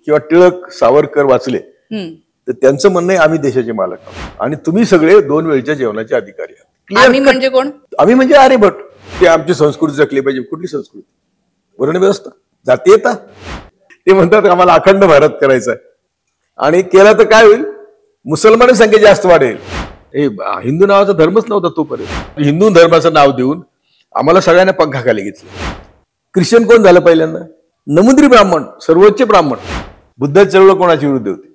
किंवा टिळक सावरकर वाचले तर त्यांचं म्हणणं आहे आम्ही देशाचे मालक आहोत आणि तुम्ही सगळे 2 वेळच्या जेवणाचे अधिकारी आहात. आम्ही म्हणजे कोण? आम्ही म्हणजे आर्यभट. ते आमची संस्कृती जगली पाहिजे. कुठली संस्कृती? वर्ण व्यवस्था, जातीयता. ते म्हणतात आम्हाला अखंड भारत करायचा आहे आणि केला तर काय होईल? मुसलमान संख्या जास्त वाढेल. हिंदू नावाचा धर्मच नव्हता तोपर्यंत. हिंदू धर्माचं नाव देऊन आम्हाला सगळ्यांना पंखाखाली घेतलं. ख्रिश्चन कोण झालं पहिल्यांदा? नमुद्री ब्राह्मण, सर्वोच्च ब्राह्मण. बुद्धाची चळवळ कोणाची विरुद्ध होती?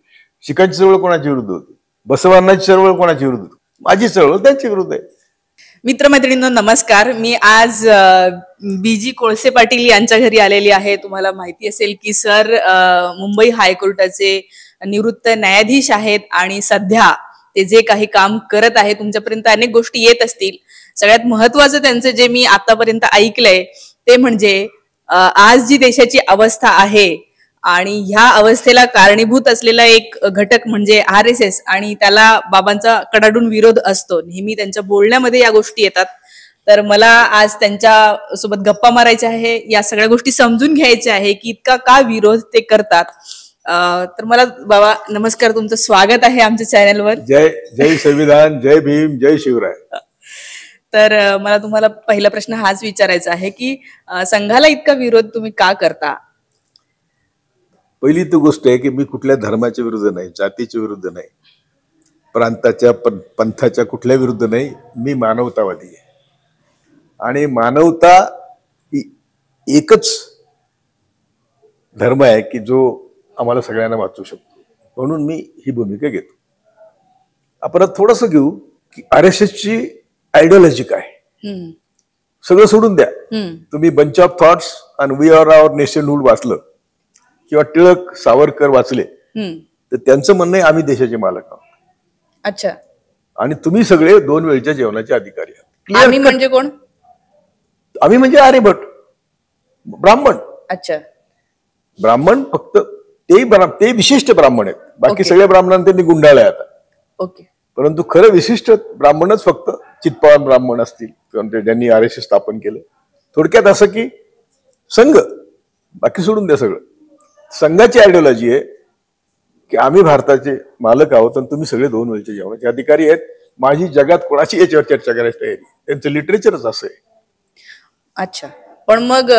शिखांची चळवळ कोणाची विरुद्ध होती? बसवांनाची चळवळ कोणाची विरुद्ध होती? माझी चळवळ त्यांची विरुद्ध आहे. मित्रमैत्रिणींनो नमस्कार. मी आज बीजी कोळसे पाटील यांच्या घरी आलेली आहे. तुम्हाला माहिती असेल की सर मुंबई हायकोर्टाचे निवृत्त न्यायाधीश आहेत आणि सध्या ते जे काही काम करत आहे तुमच्यापर्यंत अनेक गोष्टी येत असतील. सगळ्यात महत्वाचं त्यांचं जे मी आतापर्यंत ऐकलंय ते म्हणजे आज जी देशाची अवस्था आहे आणि ह्या अवस्थेला कारणीभूत असलेला एक घटक म्हणजे RSS आणि त्याला बाबांचा कडाडून विरोध असतो. नेहमी त्यांच्या बोलण्यामध्ये या गोष्टी येतात. तर मला आज त्यांच्या सोबत गप्पा मारायच्या आहे, या सगळ्या गोष्टी समजून घ्यायच्या आहे की इतका का विरोध ते करतात. तर मला बाबा नमस्कार, तुमचं स्वागत आहे आमच्या चॅनलवर. जय जय संविधान, जय भीम, जय शिवराय. तर मला तुम्हाला पहिला प्रश्न हाच विचारायचा आहे की संघाला इतका विरोध तुम्ही का करता? पहिली तर गोष्ट आहे की मी कुठल्या धर्माच्या विरुद्ध नाही, जातीच्या विरुद्ध नाही, प्रांताच्या पंथाच्या कुठल्या विरुद्ध नाही. मी मानवतावादी आहे आणि मानवता ही एकच धर्म आहे की जो आम्हाला सगळ्यांना वाचू शकतो. म्हणून मी ही भूमिका घेतो. आपण थोडंसं घेऊ की RSSची आयडिओलॉजी काय. सगळं सोडून द्या. तुम्ही बंच ऑफ थॉट्स आणि वी आर आवर नेशनहुड वाचलं किंवा टिळक सावरकर वाचले तर त्यांचं म्हणणं आहे आम्ही देशाचे मालक आहोत. अच्छा. आणि तुम्ही सगळे 2 वेळच्या जेवणाचे अधिकारी आहात. आम्ही म्हणजे कोण? आम्ही म्हणजे आर्यभट, ब्राह्मण. अच्छा. ब्राह्मण फक्त ते विशिष्ट ब्राह्मण आहेत. बाकी सगळ्या ब्राह्मणांना त्यांनी गुंडाळले आता. ओके. परंतु खरं विशिष्ट ब्राह्मणच फक्त चित्पावन ब्राह्मण असतील किंवा ज्यांनी RSS स्थापन केलं. थोडक्यात असं की संघ, बाकी सोडून द्या सगळं. संघाची आयडिओलॉजी आहे की आम्ही भारताचे मालक आहोत आणि तुम्ही सगळे 2 वेळचे जेवणाचे अधिकारी आहेत. माझी जगात कोणाची याच्यावर चर्चा करायची तयारी. त्यांचं लिटरेचरच असं आहे. अच्छा. पण मग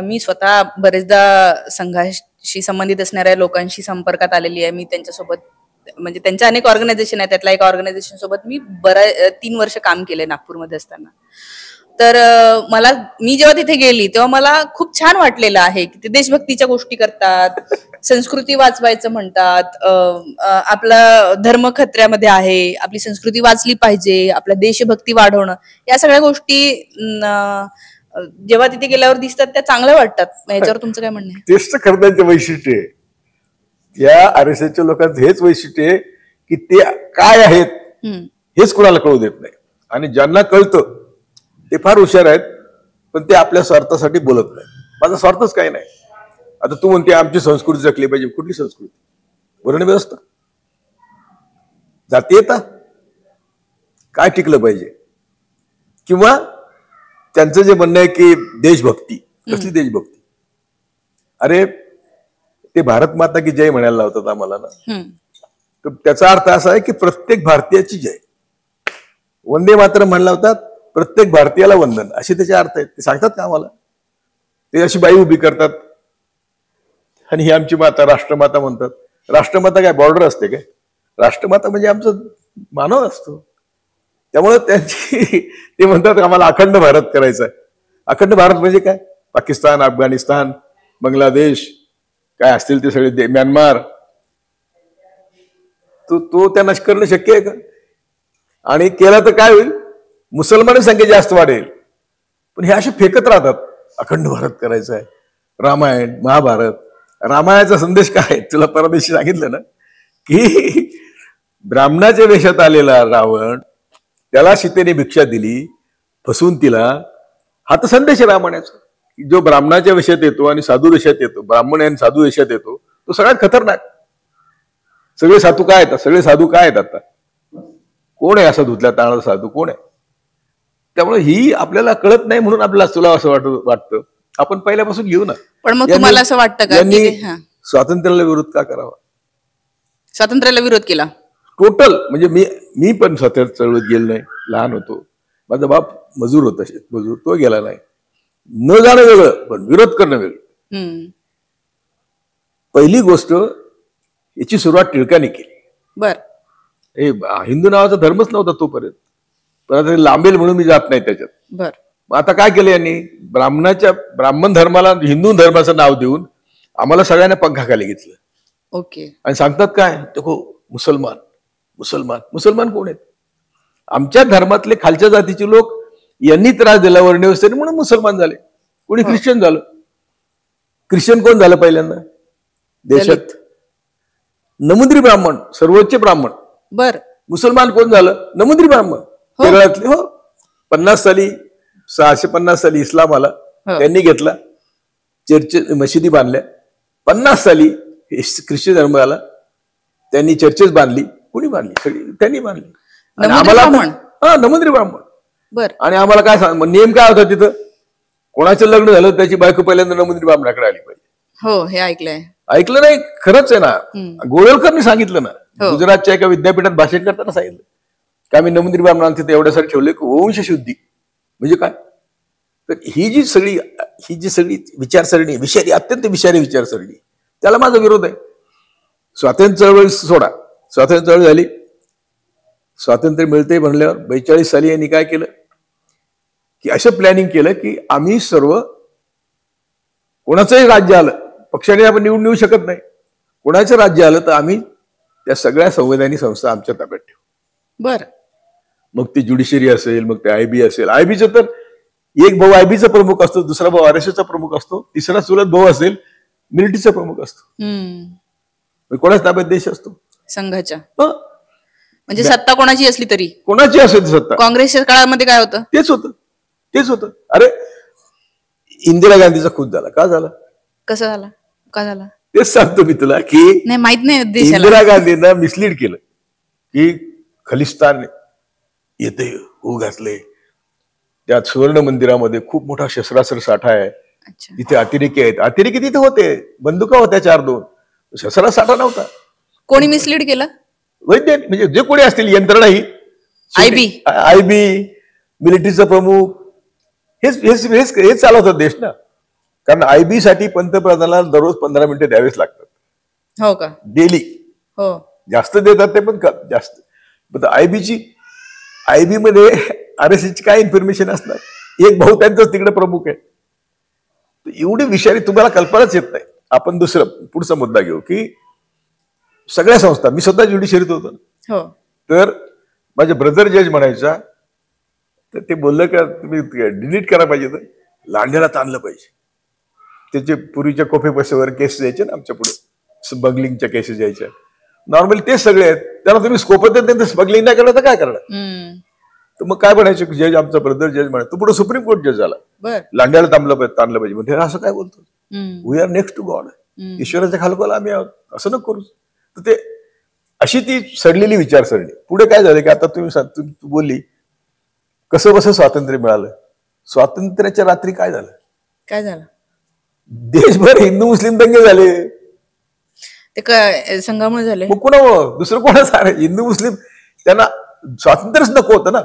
मी स्वतः बरेचदा संघाशी संबंधित असणाऱ्या लोकांशी संपर्कात आलेली आहे. मी त्यांच्यासोबत म्हणजे त्यांच्या अनेक ऑर्गनायझेशन आहेत, त्यातल्या एका ऑर्गनायझेशन सोबत मी 3 वर्ष काम केले नागपूरमध्ये असताना. तर मी जेव्हा तिथे गेली तेव्हा मला खूप छान वाटलेलं आहे की ते देशभक्तीच्या गोष्टी करतात, संस्कृती वाचवायचं म्हणतात, आपला धर्म खतऱ्यामध्ये आहे, आपली संस्कृती वाचली पाहिजे, आपला देशभक्ती वाढवणं, या सगळ्या गोष्टी जेव्हा तिथे गेल्यावर दिसतात त्या चांगल्या वाटतात. याच्यावर तुमचं काय म्हणणं आहे? तेच तर खरं त्यांचं वैशिष्ट्य आहे. या RSSच्या लोकांचं हेच वैशिष्ट्य आहे की ते काय आहेत हेच कोणाला कळू देत नाही आणि ज्यांना कळतं ते फार हुशार आहेत पण ते आपल्या स्वार्थासाठी बोलत नाही. माझा स्वार्थच काही नाही. आता तू म्हणते आमची संस्कृती जगली पाहिजे. कुठली संस्कृती? वर्ण व्यवस्था, जातीयता, काय टिकलं पाहिजे? किंवा त्यांचं जे म्हणणं आहे की देशभक्ती, कसली देशभक्ती? अरे ते भारत माता की जय म्हणायला लावतात आम्हाला ना. तर त्याचा अर्थ असा आहे की प्रत्येक भारतीयाची जय. वंदे मातरम म्हणायला लावतात, प्रत्येक भारतीयाला वंदन, असे त्याचे अर्थ आहेत. ते सांगतात का आम्हाला? ते अशी बाई उभी करतात आणि ही आमची माता राष्ट्रमाता म्हणतात. राष्ट्रमाता काय बॉर्डर असते काय? राष्ट्रमाता म्हणजे आमचं मानव असतो. त्यामुळे ते म्हणतात आम्हाला अखंड भारत करायचा आहे. अखंड भारत म्हणजे काय? पाकिस्तान, अफगाणिस्तान, बांगलादेश, काय असतील ते सगळे, म्यानमार, तो त्यांना करणं शक्य आहे का? आणि केला तर काय होईल? मुसलमान संख्या जास्त वाढेल. पण हे असे फेकत राहतात अखंड भारत करायचा आहे. रामायण, महाभारत. रामायणाचा संदेश काय आहे? तुला परदेशी सांगितलं ना की ब्राह्मणाच्या वेशात आलेला रावण, त्याला सीतेने भिक्षा दिली, फसवून तिला. हा तर संदेश आहे रामायणाचा. जो ब्राह्मणाच्या वेशात येतो आणि साधू वेशात येतो, ब्राह्मण आणि साधू वेशात येतो, तो सगळ्यात खतरनाक. सगळे साधू काय आहेत? सगळे साधू काय आहेत आता? कोण आहे असा धुतल्या ताणाचा साधू? कोण आहे? त्यामुळे ही आपल्याला कळत नाही म्हणून आपल्याला तुला असं वाटतं आपण पहिल्यापासून घेऊ ना. पण मग तुम्हाला असं वाटतं का स्वातंत्र्याला विरोध का करावा? स्वातंत्र्याला विरोध केला. टोटल म्हणजे मी पण स्वातंत्र्य चळवळीत गेलो नाही, लहान होतो. माझा बाप मजूर होता, शेतमजूर, तो गेला नाही. न जाणं वेगळं, पण विरोध करणं वेगळं. पहिली गोष्ट याची सुरुवात टिळकाने केली. बर. हे हिंदू नावाचा धर्मच नव्हता तोपर्यंत, पण आता लांबेल म्हणून मी जात नाही त्याच्यात. बर. मग आता काय केलं यांनी? ब्राह्मण धर्माला हिंदू धर्माचं नाव देऊन आम्हाला सगळ्यांना पंखाखाली घेतलं. ओके. आणि सांगतात काय, देखो मुसलमान मुसलमान मुसलमान कोण आहेत? आमच्या धर्मातले खालच्या जातीचे लोक यांनी त्रास दिला वर्णव्यवस्थेने म्हणून मुसलमान झाले. कोणी ख्रिश्चन झालं. ख्रिश्चन कोण झालं पहिल्यांदा देशात? नमुद्री ब्राह्मण, सर्वोच्च ब्राह्मण. बर. मुसलमान कोण झालं? नमुद्री ब्राह्मण केरळातले. हो, 50 साली 650 साली इस्लाम आला, त्यांनी घेतला, चर्च मशिदी बांधल्या. 50 साली ख्रिश्चन धर्म आला, त्यांनी चर्चेस बांधली. कोणी बांधली? सगळी त्यांनी बांधली. आम्हाला नमुद्री ब्राह्मण. बर. आणि आम्हाला काय सांग, नियम काय होता तिथं? कोणाचं लग्न झालं त्याची बायको पहिल्यांदा नमुद्री ब्राह्मणाकडे आली पाहिजे. हो, हे ऐकलंय. ऐकलं नाही? खरंच आहे ना. गोळवलकरनी सांगितलं ना, गुजरातच्या एका विद्यापीठात भाषण करताना सांगितलं की आम्ही नमुद्री ब्राह्मणांना तिथे एवढ्यासाठी ठेवले की वंशशुद्धी. म्हणजे काय? तर ही जी सगळी विचारसरणी विषारी, अत्यंत विषारी विचारसरणी, त्याला माझा विरोध आहे. स्वातंत्र्य चळवळ सोडा, स्वातंत्र्य चळवळ झाली, स्वातंत्र्य मिळते म्हणल्यावर 42 साली यांनी काय केलं की असं प्लॅनिंग केलं की आम्ही सर्व, कोणाचंही राज्य आलं, पक्षाने आपण निवडून येऊ शकत नाही, कोणाचं राज्य आलं तर आम्ही त्या सगळ्या संवैधानिक संस्था आमच्या ताब्यात ठेवू. बर. मग ती ज्युडिशरी असेल, मग ते आयबी असेल. आयबीचं तर एक भाऊ आयबीचा प्रमुख असतो, दुसरा भाऊ आरएसएसचा प्रमुख असतो, तिसरा चुलत भाऊ असेल मिलिटरीचा प्रमुख असतो. कोणाच ताब्यात देश असतो? संघाच्या. म्हणजे सत्ता कोणाची असली तरी, कोणाची असेल सत्ता. काँग्रेसच्या काळामध्ये काय होतं? तेच होतं. अरे इंदिरा गांधीचा खून झाला, का झाला? कसं झाला? का झाला? तेच सांगतो मी तुला की नाही, माहित नाही देशाला. इंदिरा गांधींना मिसलीड केलं की खलिस्तान येते, हो घातले, त्यात सुवर्ण मंदिरामध्ये खूप मोठा शस्त्रास्त्र साठा आहे, तिथे अतिरेकी आहेत. अतिरेकी तिथे होते, बंदुका होत्या 4-2, शस्त्राचा साठा नव्हता. कोणी मिसलीड केलं? वैज्ञानिक म्हणजे जे कोणी असतील, यंत्रणा ही आयबी मिलिटरीचा प्रमुख, हेच चालवतात देश ना. कारण आयबी साठी पंतप्रधानाला दररोज 15 मिनिटं द्यावेच लागतात. हो का? डेली. हो, जास्त देतात ते, पण जास्त. आयबी मध्ये आरएसएसची काय इन्फॉर्मेशन असणार? एक भाऊ त्यांचाच तिकडे प्रमुख आहे. एवढी विषारी तुम्हाला कल्पनाच येत नाही. आपण पुढचा मुद्दा घेऊ की सगळ्या संस्था, मी स्वतः ज्युडिशरीत होतो ना, तर माझे ब्रदर जज म्हणायचा, तर ते बोललं का तुम्ही डिलीट करायला पाहिजे, तर लांड्याला ताणलं पाहिजे. त्याचे पूर्वीच्या कोफे पैसेवर केसेस यायचे ना, आमच्या पुढे स्मगलिंगच्या केसेस यायच्या. नॉर्मली ते सगळे आहेत, त्याला तुम्ही स्कोप देत नाही, स्मगलिंग नाही करणार तर काय करणार? तर मग काय म्हणायचं, जज, आमचा ब्रदर जज म्हणा, तो पुढे सुप्रीम कोर्ट जज झाला, लांड्याला ताणलं पाहिजे. म्हणजे असं काय बोलतो? We are next to God. ईश्वराच्या खालकोला आम्ही आहोत, असं नको करू. तर ते अशी ती सडलेली विचारसरणी. पुढे काय झालं की आता तू बोलली कसं बसं स्वातंत्र्य मिळालं. स्वातंत्र्याच्या रात्री काय झालं? देशभर हिंदू मुस्लिम दंगे झाले. ते काय संघामुळे झाले? मग कोणामुळं? दुसरं कोणाच? हिंदू मुस्लिम, त्यांना स्वातंत्र्यच नको होतं ना.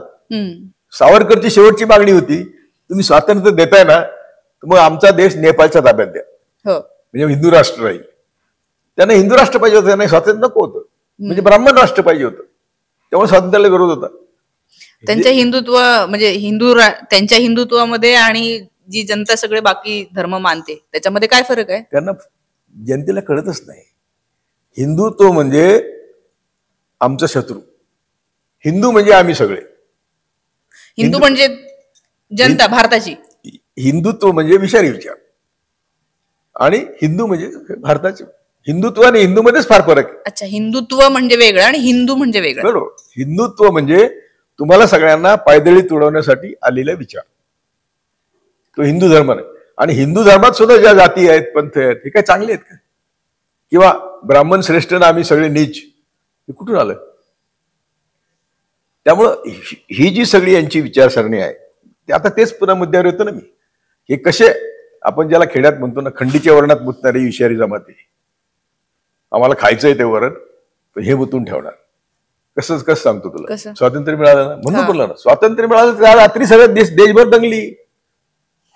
सावरकरची शेवटची मागणी होती, तुम्ही स्वातंत्र्य देताय ना, तर मग आमचा देश नेपाळच्या ताब्यात द्या, म्हणजे हिंदू राष्ट्र राहील. त्यांना हिंदू राष्ट्र पाहिजे होतं, त्यांना स्वातंत्र्य नको होतं, म्हणजे ब्राह्मण राष्ट्र पाहिजे होतं. त्यामुळे स्वातंत्र्याला विरोध होता. त्यांच्या हिंदुत्व म्हणजे त्यांच्या हिंदुत्वामध्ये आणि जी जनता सगळे बाकी धर्म मानते त्याच्यामध्ये काय फरक आहे? त्यांना जनतेला कळतच नाही. हिंदुत्व म्हणजे आमचा शत्रू, हिंदू म्हणजे आम्ही सगळे. हिंदू म्हणजे जनता भारताची. हिंदुत्व म्हणजे विषारी विचार, आणि हिंदू म्हणजे भारताचे. हिंदुत्व आणि हिंदू मध्येच फार फरक आहे. अच्छा, हिंदुत्व म्हणजे वेगळं आणि हिंदू म्हणजे वेगळं. बरोबर. हिंदुत्व म्हणजे तुम्हाला सगळ्यांना पायदळी तुडवण्यासाठी आलेला विचार, तो हिंदू धर्म नाही. आणि हिंदू धर्मात सुद्धा ज्या जाती आहेत, पंथ आहेत, हे काय चांगले आहेत का? किंवा ब्राह्मण श्रेष्ठ ना आम्ही सगळे नीच, हे कुठून आलं? त्यामुळं ही जी सगळी यांची विचारसरणी आहे, ते आता तेच पुन्हा मुद्द्यावर येतो ना मी, हे कसे आपण ज्याला खेड्यात म्हणतो ना, खंडीच्या वर्णात मुतणारी विषारी जमाती, आम्हाला खायचंय ते वरण, पण हे गुंतून ठेवणार. कसं सांगतो तुला, कसं? स्वातंत्र्य मिळालं ना म्हणून बोलला ना, स्वातंत्र्य मिळालं त्या रात्री सगळं देशभर दंगली.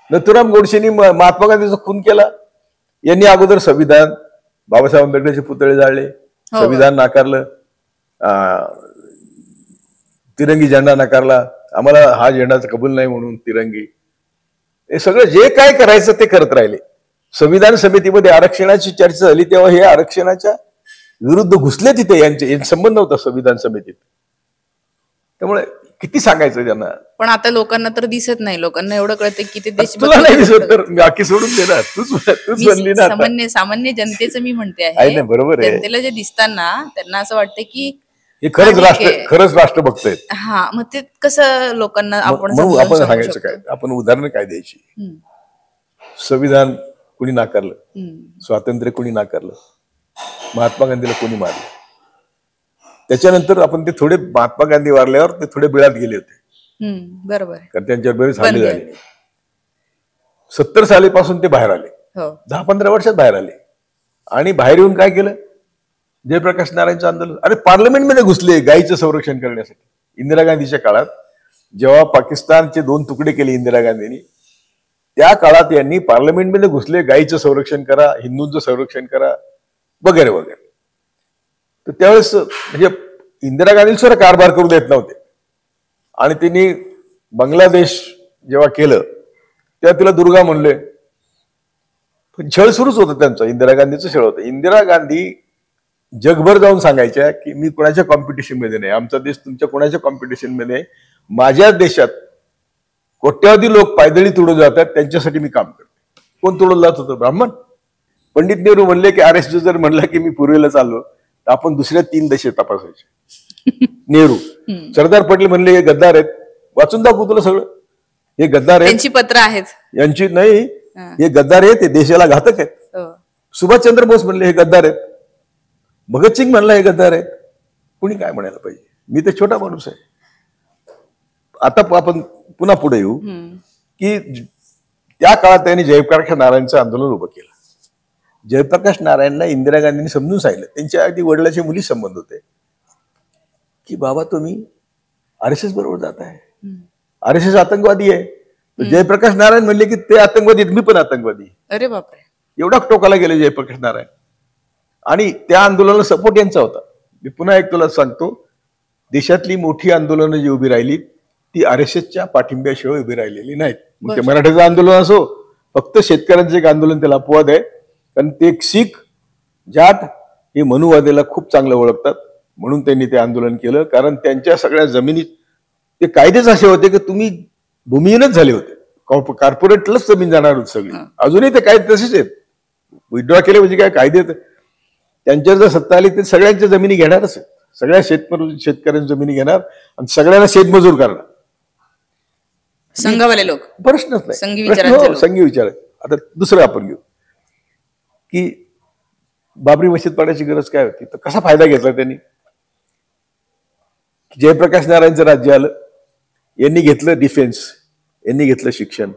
नथुराम गोडसेनी महात्मा गांधीचा खून केला. यांनी अगोदर संविधान, बाबासाहेब आंबेडकरचे पुतळे जाळले, संविधान नाकारलं, तिरंगी झेंडा नाकारला, आम्हाला हा झेंडा कबूल नाही म्हणून तिरंगी. हे सगळं जे काय करायचं ते करत राहिले. संविधान समितीमध्ये आरक्षणाची चर्चा झाली तेव्हा हे आरक्षणाच्या विरुद्ध घुसले तिथे, यांचे संबंध होता संविधान समितीत. त्यामुळे किती सांगायचं त्यांना. पण आता लोकांना तर दिसत नाही, लोकांना एवढं कळतं की ते तुला नाही दिसत तर बाकी सोडून दे ना, तूच म्हणली ना. सामान्य जनतेचं मी म्हणते आहे ना, बरोबर आहे. जनतेला जे दिसताना त्यांना असं वाटतं की हे खरंच राष्ट्रभक्त आहेत. हा, मग ते कसं लोकांना आपण सांगायचं काय, आपण उदाहरण काय द्यायची. संविधान कुणी नाकारलं, स्वातंत्र्य कुणी नाकारलं, महात्मा गांधीला कोणी मारलं. त्याच्यानंतर आपण ते थोडे महात्मा गांधी वारल्यावर ते थोडे बिळात गेले होते. बरोबर, कारण त्यांच्यावर बरेच हल्ले झाले. 70 सालीपासून ते बाहेर आले, 10-15 वर्षात बाहेर आले. आणि बाहेर येऊन काय केलं, जयप्रकाश नारायणचं आंदोलन. अरे पार्लमेंटमध्ये घुसले गायीचं संरक्षण करण्यासाठी. इंदिरा गांधीच्या काळात जेव्हा पाकिस्तानचे 2 तुकडे केले इंदिरा गांधींनी, त्या काळात यांनी पार्लमेंटमध्ये घुसले, गायीचं संरक्षण करा, हिंदूंचं संरक्षण करा वगैरे वगैरे. तर त्यावेळेस म्हणजे इंदिरा गांधी सुद्धा कारभार करू देत नव्हते. आणि त्यांनी बांगलादेश जेव्हा केलं तेव्हा तिला दुर्गा म्हणले. छळ सुरूच होतं त्यांचं, इंदिरा गांधीचं छळ होतं. इंदिरा गांधी जगभर जाऊन सांगायच्या की मी कोणाच्या कॉम्पिटिशन मध्ये नाही, आमचा देश तुमच्या कोणाच्या कॉम्पिटिशन मध्ये नाही, माझ्या देशात कोट्यावधी लोक पायदळी तुडून जातात, त्यांच्यासाठी मी काम करते. कोण तुडवलं जात होतं? ब्राह्मण. पंडित नेहरू म्हणले की RSS जर म्हणलं की मी पूर्वेला चाललो तर आपण दुसऱ्या 3 देशे तपासायचे. नेहरू. सरदार पटेल म्हणले हे गद्दार आहेत, वाचून दाखवू तुला सगळं, हे गद्दार आहेत, त्यांची पत्र आहेत, यांची नाही, हे गद्दार आहेत, हे देशाला घातक आहेत. सुभाषचंद्र बोस म्हणले हे गद्दार आहेत, भगतसिंग म्हणला हे गद्दार आहेत. कुणी काय म्हणायला पाहिजे, मी तर छोटा माणूस आहे. आता आपण पुन्हा पुढे येऊ की त्या काळात त्यांनी जयप्रकाश नारायणचं आंदोलन उभं केलं. जयप्रकाश नारायणला इंदिरा गांधींनी समजून सांगितलं, त्यांच्या अगदी वडिलाचे मुली संबंध होते, की बाबा तुम्ही RSS बरोबर जात आहे, RSS आतंकवादी आहे. जयप्रकाश नारायण म्हणले की ते आतंकवादी, मी पण आतंकवादी. अरे बापरे, एवढा टोकाला गेले जयप्रकाश नारायण. आणि त्या आंदोलनाला सपोर्ट यांचा होता. मी पुन्हा एक तुला सांगतो, देशातली मोठी आंदोलनं जी उभी राहिली ती RSSच्या पाठिंब्याशिवाय उभी राहिलेली नाहीत. मग ते मराठ्याचं आंदोलन असो, फक्त शेतकऱ्यांचं एक आंदोलन त्याला अपवाद आहे, कारण ते एक शीख जाट हे मनुवादेला खूप चांगलं ओळखतात, म्हणून त्यांनी ते आंदोलन केलं. कारण त्यांच्या सगळ्या जमिनीत ते कायदेच असे होते की तुम्ही भूमिहीनच झाले होते, कॉर्पोरेटलाच जमीन जाणार होती सगळी. अजूनही ते कायदे तसेच आहेत. विड्रॉ केले म्हणजे काय, कायदे त्यांच्यावर जर सत्ता आली तर सगळ्यांच्या जमिनी घेणारच आहेत, सगळ्या शेतकऱ्यांच्या जमिनी घेणार आणि सगळ्यांना शेतमजूर करणार. संघवाले लोक, प्रश्नच नाही, संघी विचार. आता दुसरं आपण घेऊ की बाबरी मशीद पाडण्याची गरज काय होती, तर कसा फायदा घेतला त्यांनी. जयप्रकाश नारायणचं राज्य आलं, यांनी घेतलं डिफेन्स, यांनी घेतलं शिक्षण,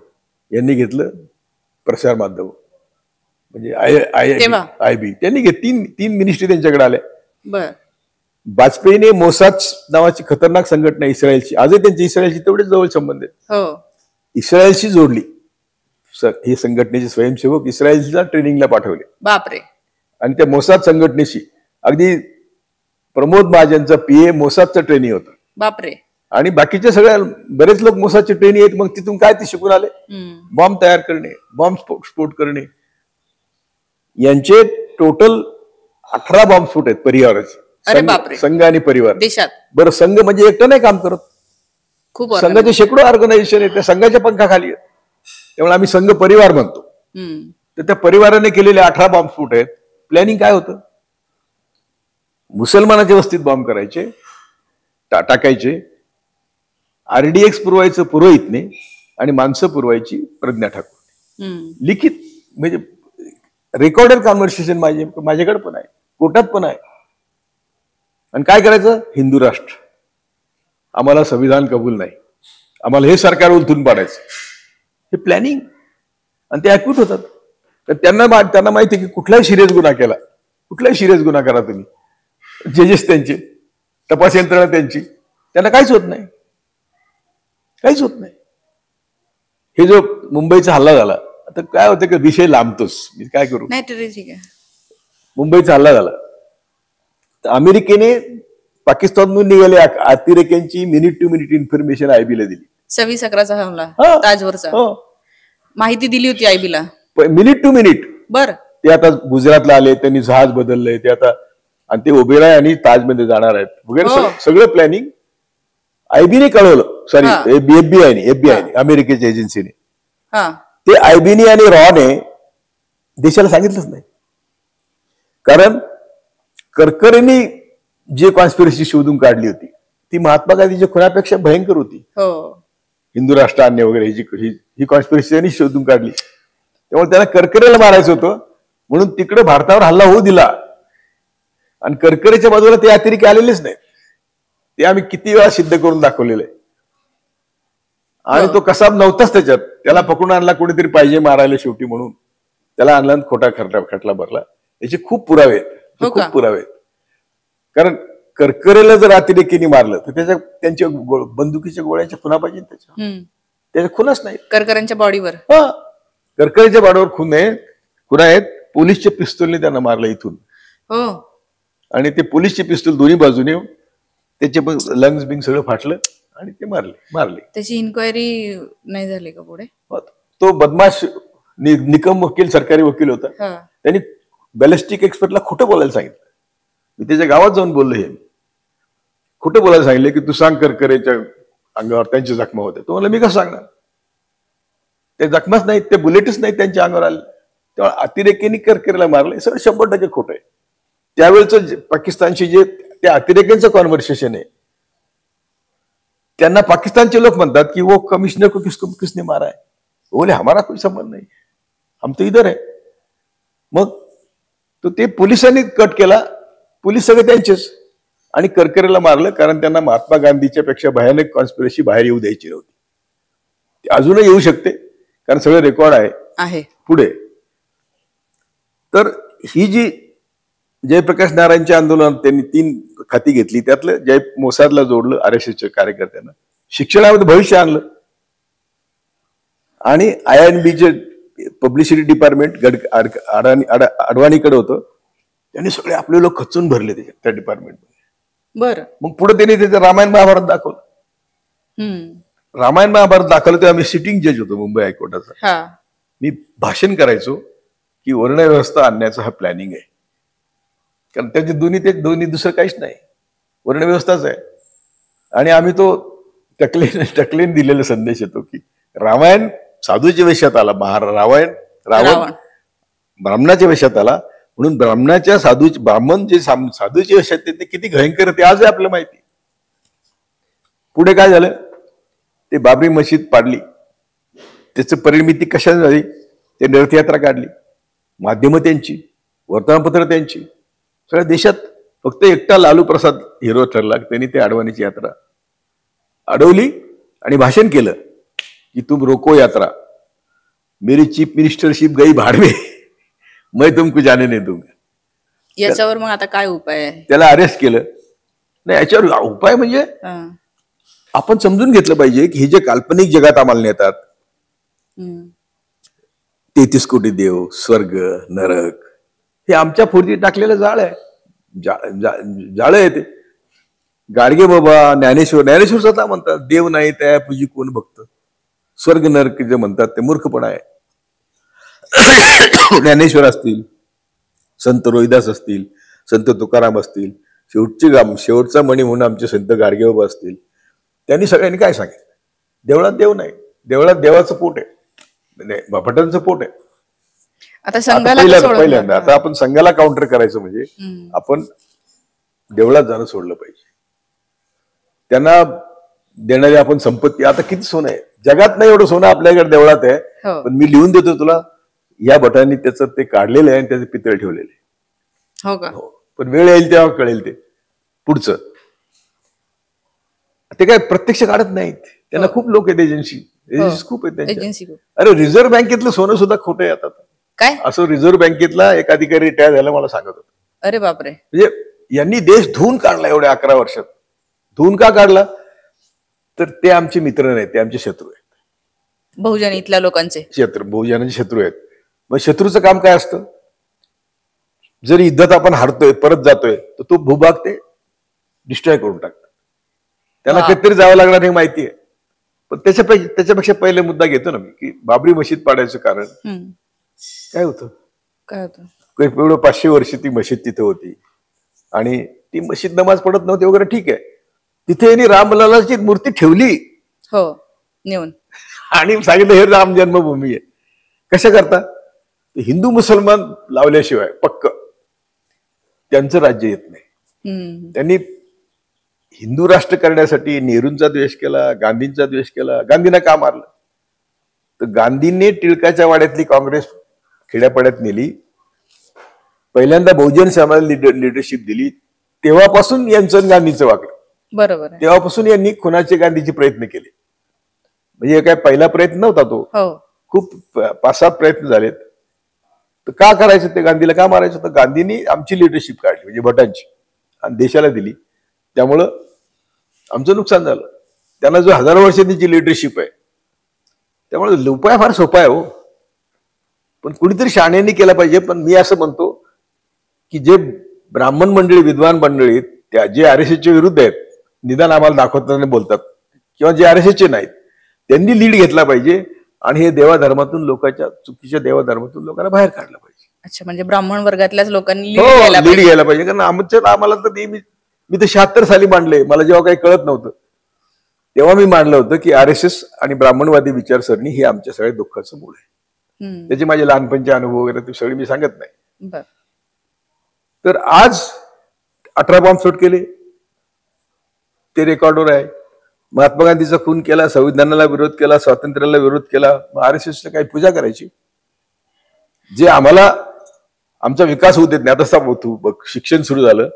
यांनी घेतलं प्रसार माध्यम म्हणजे IB, त्यांनी तीन मिनिस्ट्री त्यांच्याकडे आल्या. वाजपेयीने मोसाद नावाची खतरनाक संघटना इस्रायलची, आजही त्यांची इस्रायलशी तेवढेच जवळ संबंध आहेत, इस्रायलशी जोडली. हे संघटनेचे स्वयंसेवक इस्रायलला ट्रेनिंगला पाठवले. बापरे. आणि त्या मोसाद संघटनेशी अगदी प्रमोद महाजनचा PA मोसादचं ट्रेनिंग होतं. बापरे. आणि बाकीचे सगळ्या बरेच लोक मोसादचे ट्रेनिंग आहेत. मग तिथून काय ते शिकून आले, बॉम्ब तयार करणे, बॉम्ब स्फोट करणे. यांचे टोटल 18 बॉम्ब स्फोट आहेत परिवाराचे, संघ आणि परिवार देशात. बरं, संघ म्हणजे एकटं नाही काम करत, खूप संघाचे शेकडो ऑर्गनायझेशन आहेत, त्या संघाच्या पंखाखाली आहेत. त्यामुळे आम्ही संघ परिवार म्हणतो. तर त्या परिवाराने केलेले 18 बॉम्ब स्फोट आहेत. प्लॅनिंग काय होतं, मुसलमानाच्या वस्तीत बॉम्ब करायचे, टाकायचे, RDX पुरवायचं पुरोहितने आणि माणसं पुरवायची प्रज्ञा ठाकूर. लिखित म्हणजे रेकॉर्डेड कॉन्व्हर्सेशन माझ्याकडे पण आहे, कोर्टात पण आहे. आणि काय करायचं, हिंदू राष्ट्र, आम्हाला संविधान कबूल नाही, आम्हाला हे सरकार उलथून पाडायचं, हे प्लॅनिंग. आणि ते ऍक्यूट होतात. तर त्यांना माहिती की कुठलाही सिरियस गुन्हा केला, कुठलाही सिरियस गुन्हा करा तुम्ही, जजेस त्यांचे, तपास यंत्रणा त्यांची, त्यांना काहीच होत नाही, काहीच होत नाही. हे जो मुंबईचा हल्ला झाला, आता काय होतं की विषय लांबतोच, मी काय करू. नाही ठीक आहे. मुंबईचा हल्ला झाला तर अमेरिकेने पाकिस्तानमधून निघालेल्या अतिरेक्यांची मिनिट टू मिनिट इन्फॉर्मेशन आयबीला दिली. 26/11चा हमला हा. ताजवरचा माहिती दिली होती आयबीला मिनिट टू मिनिट. बर, ते आता गुजरातला आले, त्यांनी जहाज बदललंय ते आता, आणि ते ओबेरॉय आणि ताजमध्ये जाणार आहेत वगैरे, सगळं प्लॅनिंग आयबीने कळवलं. सॉरी, FBI अमेरिकेच्या एजन्सीने. ते आयबीने आणि रॉने देशाला सांगितलंच नाही. कारण करकरेंनी जे कॉन्स्पिरसी शोधून काढली होती ती महात्मा गांधीच्या खुनापेक्षा भयंकर होती. हिंदू राष्ट्र आणणे वगैरे ही कॉन्स्पिरसी त्यांनी शोधून काढली. त्यामुळे त्याला करकरेला मारायचं होतं, म्हणून तिकडे भारतावर हल्ला होऊ दिला. आणि करकरेच्या बाजूला ते अतिरेकी आलेलेच नाहीत. ते आम्ही किती वेळा सिद्ध करून दाखवलेलं आहे. आणि तो कसाब नव्हताच त्याच्यात, त्याला पकडून आणला कोणीतरी पाहिजे मारायला शेवटी म्हणून, त्याला आणला खोटा खटला भरला. याचे खूप पुरावे आहेत, खूप पुरावे आहेत. कारण करकरेला जर अतिरेकीने मारलं तर त्यांच्या बंदुकीच्या गोळ्यांच्या खुना पाहिजे त्याच्या खुनाच नाही. करकरेंच्या बॉडीवर, करकरेच्या बॉडीवर खुना आहेत. पोलीसच्या पिस्तूलने त्यांना मारलं इथून, आणि ते पोलीसचे पिस्तूल दोन्ही बाजूने, त्याचे पण लंग्स बिंग सगळं फाटलं आणि ते मारले. त्याची इन्क्वायरी नाही झाली का पुढे? तो बदमाश निकम वकील, सरकारी वकील होता, त्यांनी बॅलिस्टिक एक्सपर्टला खोटं बोलायला सांगितलं. मी त्याच्या गावात जाऊन बोललो, हे खोटं बोलायला सांगितलं की तू सांग करकरेच्या अंगावर त्यांच्या जखमा होत्या. तो म्हणला मी कसं सांगणार, ते जखमाच नाहीत, ते बुलेटच नाहीत त्यांच्या अंगावर आले. तेव्हा अतिरेकीने करकरेला मारलं, सगळं 100% खोटं आहे. त्यावेळेचं पाकिस्तानशी जे त्या अतिरेक्यांचं कॉन्व्हर्सेशन आहे, त्यांना पाकिस्तानचे लोक म्हणतात की वो कमिश्नर को किसने मारा है, बोले हमारा कोई संबंध नहीं, हम तो इधर है. मग तो ते पोलिसांनी कट केला, पोलीस सगळे त्यांचेच, आणि करकरेला मारलं. कारण त्यांना महात्मा गांधीच्या पेक्षा भयानक कॉन्स्पिरसी बाहेर येऊ द्यायची नव्हती. ती अजूनही येऊ शकते, कारण सगळं रेकॉर्ड आहे पुढे. तर ही जी जयप्रकाश नारायणच्या आंदोलनात त्यांनी 3 खाती घेतली, त्यातलं मोसादला जोडलं, RSSच्या कार्यकर्त्यांना शिक्षणामध्ये भविष्य आणलं, आणि INBचे पब्लिसिटी डिपार्टमेंट अडवाणीकडे होतं, त्यांनी सगळे आपले लोक खचून भरले त्या डिपार्टमेंटमध्ये. बरं, मग पुढे त्यांनी त्याचं रामायण महाभारत दाखवलं. रामायण महाभारत दाखवलं तेव्हा मी सिटिंग जज होतो मुंबई हायकोर्टाचा. मी भाषण करायचो की वर्णव्यवस्था आणण्याचा हा प्लॅनिंग आहे, कारण त्याचे दोन्ही दुसरं काहीच नाही, वर्णव्यवस्थाच आहे. आणि आम्ही तो टकलेन दिलेला संदेश येतो की रामायण साधूच्या वेशात आला, रावण ब्राह्मणाच्या वेशात आला, म्हणून ब्राह्मण जे साधूच्या वेशात ते किती भयंकर ते आज आहे आपल्याला माहिती. पुढे काय झालं, ते बाबरी मशीद पाडली, त्याचं परिमिती कशाने झाली, ते रथयात्रा काढली, माध्यमं त्यांची, वर्तमानपत्र त्यांची, सगळ्या देशात फक्त एकटा लालू प्रसाद हिरो ठरला. त्यांनी ते अडवाणीची यात्रा अडवली आणि भाषण केलं की तुम रोको यात्रा, मेरी चीफ मिनिस्टरशिप गई भाड में, मैं तुमको जाने नहीं दूंगा. याच्यावर मग आता काय उपाय आहे? त्याला अरेस्ट केलं. नाही, याच्यावर उपाय म्हणजे आपण समजून घेतलं पाहिजे की हे जे काल्पनिक जगात आम्हाला नेतात, 33 कोटी देव, स्वर्ग, नरक, हे आमच्या फोडीत टाकलेलं जाळ आहे, जाळ आहे ते. गाडगे बाबा, ज्ञानेश्वर स्वतः म्हणतात देव नाही त्या पूजी कोण भक्त, स्वर्ग नरक जे म्हणतात ते मूर्खपणा आहे. ज्ञानेश्वर असतील, संत रोहिदास असतील, संत तुकाराम असतील, शेवटचा मणी म्हणून आमचे संत गाडगे बाबा असतील, त्यांनी सगळ्यांनी काय सांगितलं, देवळात देव नाही, देवळात देवाचं पोट आहे, भटांचं पोट आहे. पहिल्यांदा आता आपण संघाला काउंटर करायचं म्हणजे आपण देवळात जाणं सोडलं पाहिजे. त्यांना देणारी आपण संपत्ती, आता किती सोनं आहे जगात, नाही एवढं सोनं आपल्याकडे देवळात आहे, पण मी लिहून देतो तुला, या भटांनी त्याचं ते काढलेलं आहे आणि त्याचे पितळ ठेवलेले. हो का? पण वेळ येईल तेव्हा कळेल ते पुढचं. ते काय प्रत्यक्ष काढत नाहीत, त्यांना खूप लोक आहेत, एजन्सी खूप आहेत. अरे रिझर्व्ह बँकेतलं सोनं सुद्धा खोटं आहे आता. काय असं रिझर्व्ह बँकेतला एक अधिकारी रिटायर झाला मला सांगत होता, अरे बापरे. म्हणजे यांनी देश धुवून काढला एवढ्या 11 वर्षात. धुवून का काढला? तर ते आमचे मित्र नाहीत, ते आमचे शत्रू आहेत. बहुजन इथल्या लोकांचे शत्रू, बहुजनाचे शत्रू आहेत. मग शत्रूचं काम काय असतं? जर युद्धात आपण हारतोय, परत जातोय, तर तो भूभाग ते डिस्ट्रॉय करून टाकतात. त्यांना कधीतरी जावं लागणार हे माहिती आहे. पण त्याच्यापेक्षा पहिले मुद्दा घेतो ना मी, की बाबरी मशीद पाडायचं कारण काय होतं? काय होतं? एवढं 500 वर्ष ती मशीद तिथे होती आणि ती मशीद नमाज पडत नव्हती वगैरे, ठीक आहे. तिथे यांनी रामललाची मूर्ती ठेवली हो नेऊन आणि सांगितलं हे राम जन्मभूमी आहे. कशा करता? हिंदू मुसलमान लावल्याशिवाय पक्क त्यांचं राज्य येत नाही. त्यांनी हिंदू राष्ट्र करण्यासाठी नेहरूंचा द्वेष केला, गांधींचा द्वेष केला. गांधींना का मारलं? तर गांधींनी टिळकाच्या वाड्यातली काँग्रेस खेड्यापाड्यात नेली. पहिल्यांदा बहुजन समाजाला लिडरशिप दिली. तेव्हापासून यांचं गांधीचं वागलं. बरोबर. तेव्हापासून यांनी खुनाचे गांधीचे प्रयत्न केले. म्हणजे काय पहिला प्रयत्न नव्हता तो, खूप 5-7 प्रयत्न झालेत. तर का करायचं ते? गांधीला का मारायचं? तर गांधींनी आमची लिडरशिप काढली, म्हणजे भटांची, आणि देशाला दिली. त्यामुळं आमचं नुकसान झालं. त्यांना जो 1000 वर्षांची जी लिडरशिप आहे, त्यामुळे उपाय फार सोपा आहे हो, पण कुणीतरी शहाण्यांनी केला पाहिजे. पण मी असं म्हणतो की जे ब्राह्मण मंडळी, विद्वान मंडळी, त्या जे RSSच्या विरुद्ध आहेत, निदान आम्हाला दाखवताना बोलतात, किंवा जे RSSचे नाहीत, त्यांनी लीड घेतला पाहिजे आणि हे देवाधर्मातून लोकांच्या, चुकीच्या देवाधर्मातून लोकांना बाहेर काढलं पाहिजे. अच्छा, म्हणजे ब्राह्मण वर्गातल्याच लोकांनी लीड घ्यायला पाहिजे. कारण आम्हाला तर मी तर 76 साली मांडले. मला जेव्हा काही कळत नव्हतं तेव्हा मी मांडलं होतं की RSS आणि ब्राह्मणवादी विचारसरणी हे आमच्या सगळ्या दुःखाचं मूळ आहे. त्याचे माझे लहानपणचे अनुभव वगैरे ते सगळे मी सांगत नाही. तर आज 18 बॉम्बस्फोट केले, ते रेकॉर्डवर आहे. महात्मा गांधीचा खून केला, संविधानाला विरोध केला, स्वातंत्र्याला विरोध केला. मग RSSला काही पूजा करायची? जे आम्हाला आमचा विकास होऊ देत नाही. आता बघ, शिक्षण सुरू झालं.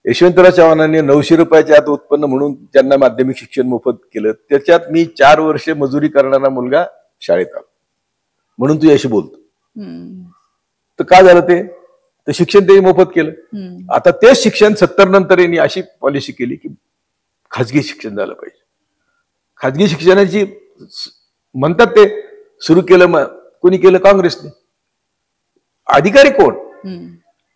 यशवंतराव चव्हाणांनी 900 रुपयाच्या आत उत्पन्न म्हणून त्यांना माध्यमिक शिक्षण मोफत केलं. त्याच्यात मी 4 वर्षे मजुरी करणारा मुलगा शाळेत आलो, म्हणून तू याशी बोलतो. तर काय झालं ते? तर शिक्षण त्यांनी मोफत केलं. आता तेच शिक्षण 70 नंतर यांनी अशी पॉलिसी केली की खाजगी शिक्षण झालं पाहिजे. खाजगी शिक्षणाची म्हणतात ते सुरू केलं, कोणी केलं? काँग्रेसने. अधिकारी कोण?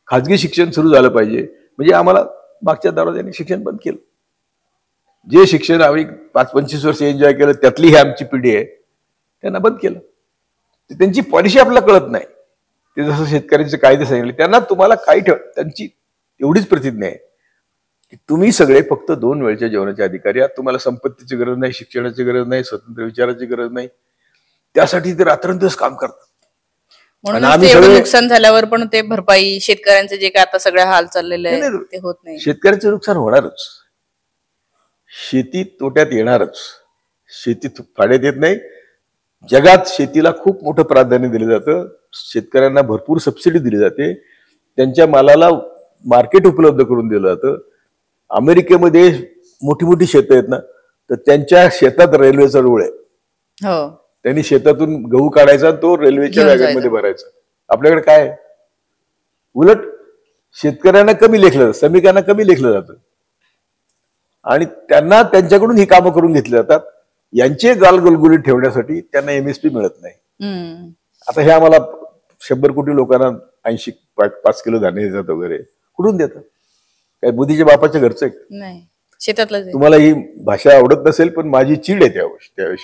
खाजगी शिक्षण सुरू झालं पाहिजे म्हणजे आम्हाला मागच्या दरवाजाने शिक्षण बंद केलं. जे शिक्षण आम्ही 5-25 वर्ष एन्जॉय केलं, त्यातली ही आमची पिढी आहे, त्यांना बंद केलं. त्यांची पॉलिसी आपल्याला कळत नाही. ते जसं शेतकऱ्यांचे कायदे सांगितले, त्यांना तुम्हाला काही त्यांची एवढीच प्रतिज्ञा आहे की तुम्ही सगळे फक्त 2 वेळच्या जेवणाचे अधिकारी आहात. तुम्हाला संपत्तीची गरज नाही, शिक्षणाची गरज नाही, स्वतंत्र विचाराची गरज नाही. त्यासाठी ते रात्रंदिवस काम करतात. म्हणून नुकसान झाल्यावर पण ते भरपाई, शेतकऱ्यांचे जे काय आता सगळ्या हाल चाललेले आहे ते होत नाही. शेतकऱ्यांचं नुकसान होणारच, शेती तोट्यात येणारच, शेती फाड्यात येत नाही. जगात शेतीला खूप मोठं प्राधान्य दिलं जातं. शेतकऱ्यांना भरपूर सबसिडी दिली जाते. त्यांच्या मालाला मार्केट उपलब्ध करून दिलं जातं. अमेरिकेमध्ये मोठी मोठी शेतं आहेत ना, तर त्यांच्या शेतात रेल्वेचा रूळ आहे. त्यांनी शेतातून गहू काढायचा, तो रेल्वेच्या वॅगनमध्ये भरायचा. आपल्याकडे काय? उलट शेतकऱ्यांना कमी लेखलं जातं, श्रमिकांना कमी लेखलं जातं आणि त्यांना त्यांच्याकडून ही कामं करून घेतली जातात. यांचे गाल गुलगुलीत ठेवण्यासाठी त्यांना MSP मिळत नाही. आता हे आम्हाला 100 कोटी लोकांना 5 किलो धान्य देतात वगैरे, कुठून देतात? काय मोदीच्या बापाच्या घरचं आहे? शेतातलं. तुम्हाला ही भाषा आवडत नसेल, पण माझी चीड आहे त्या